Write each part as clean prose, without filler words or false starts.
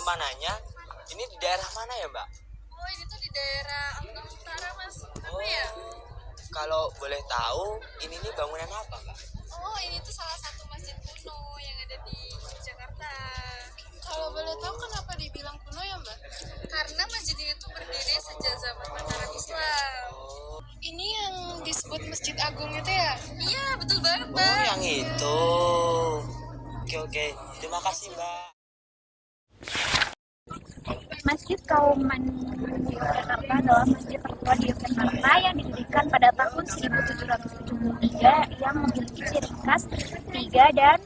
lupa nanya, ini di daerah mana ya Mbak? Oh, ini tuh di daerah Angkang Utara, Mas. Apa ya? Kalau boleh tahu, ini nih bangunan apa Mbak? Oh, ini tuh salah satu masjid kuno yang ada di Jakarta. Kalau boleh tahu kenapa dibilang kuno ya, Mbak? Karena masjid ini tuh berdiri sejak zaman Mataram Islam. Ini yang disebut Masjid Agung itu ya? Iya, betul banget, Mbak. Oh, yang itu. Oke. Terima kasih Mbak. Masjid Kauman Yogyakarta adalah masjid tertua di Yogyakarta yang didirikan pada tahun 1773 yang memiliki ciri khas tiga dan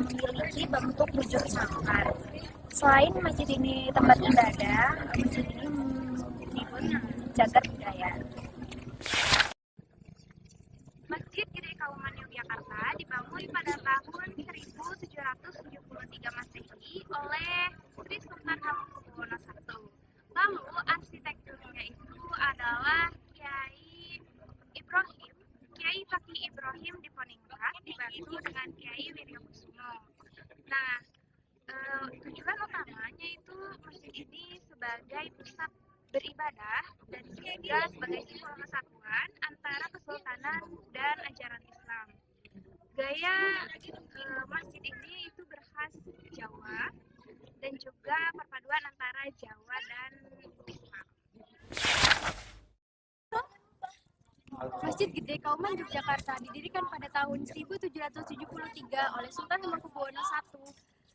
memiliki bentuk bujur sangkar. Selain masjid ini tempat ibadah, masjid ini pun jagar budaya. Masjid Gede Kauman Yogyakarta dibangun pada tahun 1773 Masehi oleh Sri Sultan Hamengkubuwono I. Lalu arsitekturnya itu adalah Kiai Fakih Ibrahim Diponegoro dibantu dengan Kiai Wiryokusumo. Nah, tujuan utamanya itu masjid ini sebagai pusat beribadah dan juga sebagai simbol kesatuan antara kesultanan dan ajaran Islam. Gaya masjid ini itu berkhas Jawa dan juga perpaduan antara Jawa dan Islam. Masjid Gede Kauman Yogyakarta didirikan pada tahun 1773 oleh Sultan Hamengkubuwono I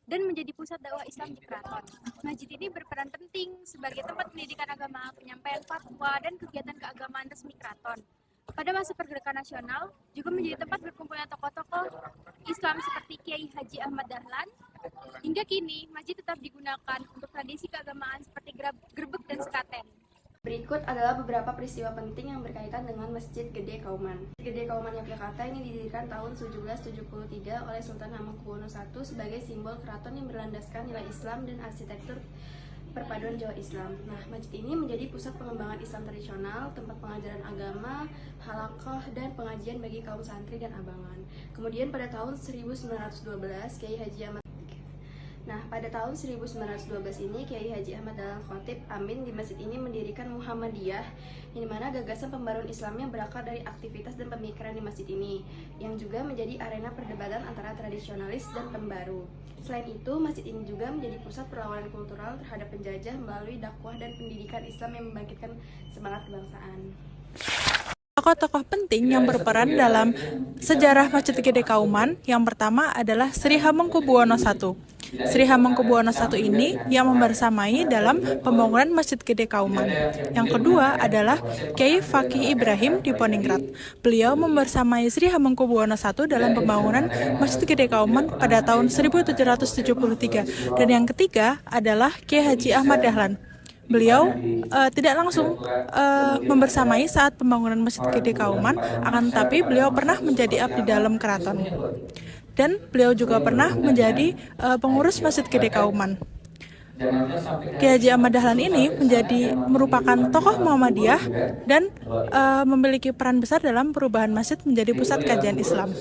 dan menjadi pusat dakwah Islam di keraton. Masjid ini berperan penting sebagai tempat pendidikan agama, penyampaian fatwa, dan kegiatan keagamaan resmi keraton. Pada masa pergerakan nasional, juga menjadi tempat berkumpulnya tokoh-tokoh Islam seperti Kiai Haji Ahmad Dahlan. Hingga kini, masjid tetap digunakan untuk tradisi keagamaan seperti grebek dan sekaten. Berikut adalah beberapa peristiwa penting yang berkaitan dengan Masjid Gede Kauman. Gede Kauman Yogyakarta ini didirikan tahun 1773 oleh Sultan Hamengkubuwono I sebagai simbol keraton yang berlandaskan nilai Islam dan arsitektur perpaduan Jawa Islam. Nah, masjid ini menjadi pusat pengembangan Islam tradisional, tempat pengajaran agama, halaqah, dan pengajian bagi kaum santri dan abangan. Kemudian pada tahun 1912, pada tahun 1912 ini Kiai Haji Ahmad Dahlan Khotib Amin di masjid ini mendirikan Muhammadiyah, yang dimana gagasan pembaruan Islamnya berakar dari aktivitas dan pemikiran di masjid ini, yang juga menjadi arena perdebatan antara tradisionalis dan pembaru. Selain itu, masjid ini juga menjadi pusat perlawanan kultural terhadap penjajah melalui dakwah dan pendidikan Islam yang membangkitkan semangat kebangsaan. Tokoh-tokoh penting yang berperan dalam sejarah Masjid Gede Kauman yang pertama adalah Sri Hamengkubuwono I. Sri Hamengkubuwono I ini yang membersamai dalam pembangunan Masjid Gede Kauman. Yang kedua adalah Kiai Fakih Ibrahim Diponegoro. Beliau membersamai Sri Hamengkubuwono I dalam pembangunan Masjid Gede Kauman pada tahun 1773. Dan yang ketiga adalah Kiai Haji Ahmad Dahlan. Beliau tidak langsung membersamai saat pembangunan Masjid Gede Kauman, akan tetapi beliau pernah menjadi abdi dalam keraton. Dan beliau juga pernah menjadi pengurus Masjid Gede Kauman. Kiai Haji Ahmad Dahlan ini merupakan tokoh Muhammadiyah dan memiliki peran besar dalam perubahan masjid menjadi pusat kajian Islam.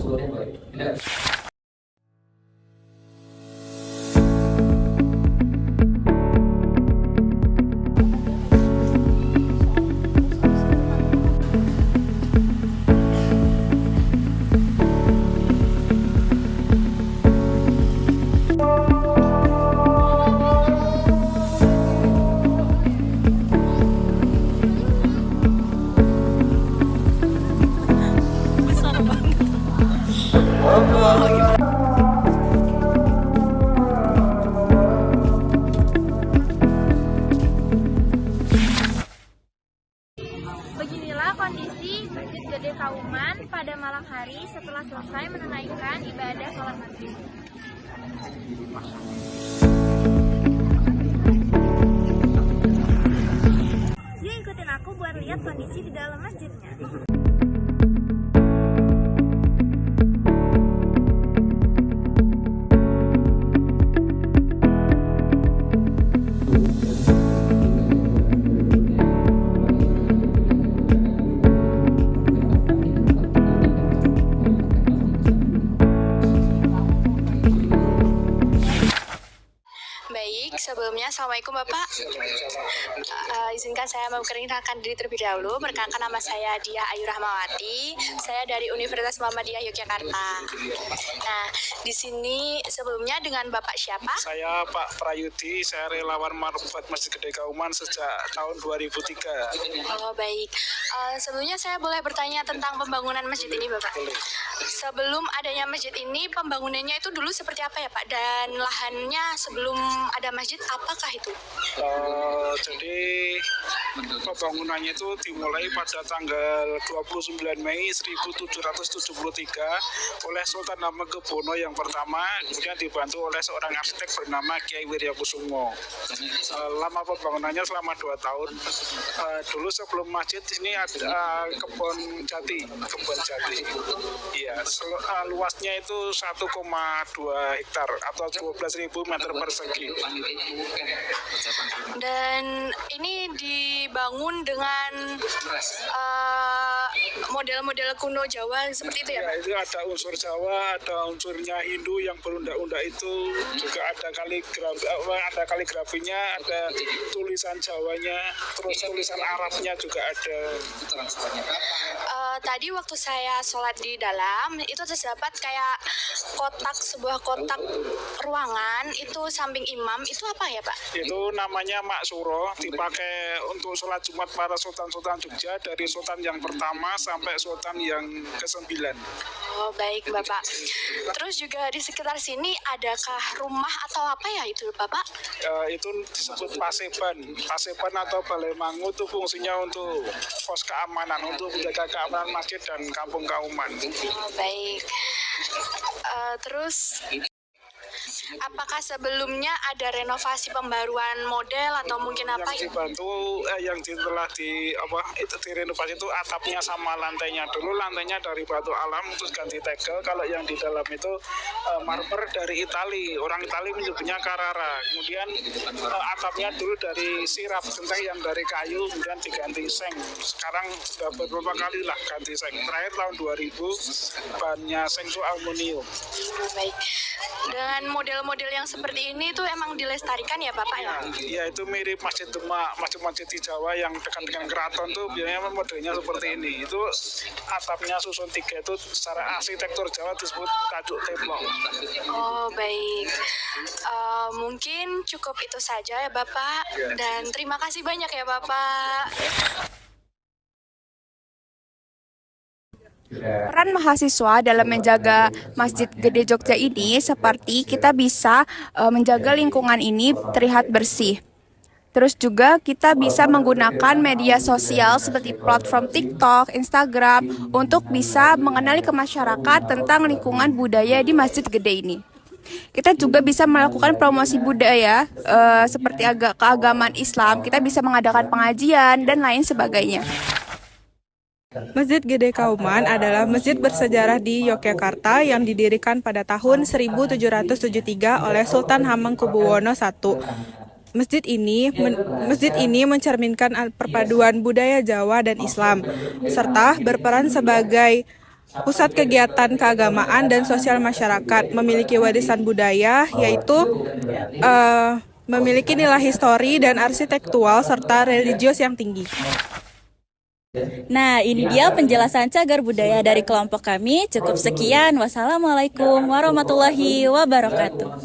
Beginilah kondisi Masjid Gede Kauman pada malam hari setelah selesai menunaikan ibadah sholat maghrib. Yuk ikutin aku buat lihat kondisi di dalam masjidnya. Sebelumnya Assalamualaikum Bapak. Izinkan saya memperkenalkan diri terlebih dahulu. Perkenalkan, nama saya Diah Ayu Rahmawati. Saya dari Universitas Muhammadiyah Yogyakarta. Nah, di sini sebelumnya dengan Bapak siapa? Saya Pak Prayudi, saya relawan Marifat Masjid Gede Kauman sejak tahun 2003. Oh baik. Sebelumnya saya boleh bertanya tentang pembangunan masjid ini Bapak? Sebelum adanya masjid ini, pembangunannya itu dulu seperti apa ya Pak? Dan lahannya sebelum ada masjid apakah itu? Jadi pembangunannya itu dimulai pada tanggal 29 Mei 1773 oleh Sultan Hamengkubuwono yang pertama, kemudian dibantu oleh seorang arsitek bernama Kiai Wiryakusumo. Lama pembangunannya selama 2 tahun. Dulu sebelum masjid ini ada kebun jati. Iya, luasnya itu 1,2 hektar atau 12.000 meter persegi. Dan ini dibangun dengan model-model kuno Jawa seperti itu ya Pak? Ya, itu ada unsur Jawa, ada unsurnya Hindu yang berundak-undak itu, juga ada kaligrafinya, ada tulisan Jawanya, terus tulisan Arabnya juga ada. Tadi waktu saya sholat di dalam itu terdapat kayak sebuah kotak ruangan itu samping imam, itu apa ya Pak? Itu namanya maksuro, dipakai untuk sholat Jumat para sultan-sultan Jogja dari sultan yang pertama sampai sultan yang ke-9. Oh baik Bapak. Terus juga di sekitar sini adakah rumah atau apa ya itu Bapak? Itu disebut paseban atau balai mangu, itu fungsinya untuk pos keamanan, untuk menjaga keamanan masjid dan kampung Kauman. Oh baik. Terus apakah sebelumnya ada renovasi pembaruan model atau mungkin apa? Yang dibantu, telah direnovasi itu atapnya sama lantainya. Dulu lantainya dari batu alam, terus ganti tegel. Kalau yang di dalam itu marmer dari Itali. Orang Itali menyebutnya Carrara. Kemudian atapnya dulu dari sirap genteng yang dari kayu, kemudian diganti seng. Sekarang sudah beberapa kali lah ganti seng. Terakhir tahun 2000 bahannya seng itu aluminium. Baik. Dengan model-model yang seperti ini itu emang dilestarikan ya Bapak ya? Iya, itu mirip Masjid Demak, masjid-masjid di Jawa yang dekat dengan keraton tuh biasanya modelnya seperti ini. Itu atapnya susun 3 itu secara arsitektur Jawa disebut tajuk teplong. Oh baik. Mungkin cukup itu saja ya Bapak. Dan terima kasih banyak ya Bapak. Peran mahasiswa dalam menjaga Masjid Gede Jogja ini seperti kita bisa menjaga lingkungan ini terlihat bersih. Terus juga kita bisa menggunakan media sosial seperti platform TikTok, Instagram untuk bisa mengenali ke masyarakat tentang lingkungan budaya di Masjid Gede ini. Kita juga bisa melakukan promosi budaya seperti keagamaan Islam. Kita bisa mengadakan pengajian dan lain sebagainya. Masjid Gede Kauman adalah masjid bersejarah di Yogyakarta yang didirikan pada tahun 1773 oleh Sultan Hamengkubuwono I. Masjid ini mencerminkan perpaduan budaya Jawa dan Islam, serta berperan sebagai pusat kegiatan keagamaan dan sosial masyarakat, memiliki warisan budaya, yaitu memiliki nilai histori dan arsitektural serta religius yang tinggi. Nah, ini dia penjelasan cagar budaya dari kelompok kami. Cukup sekian. Wassalamualaikum warahmatullahi wabarakatuh.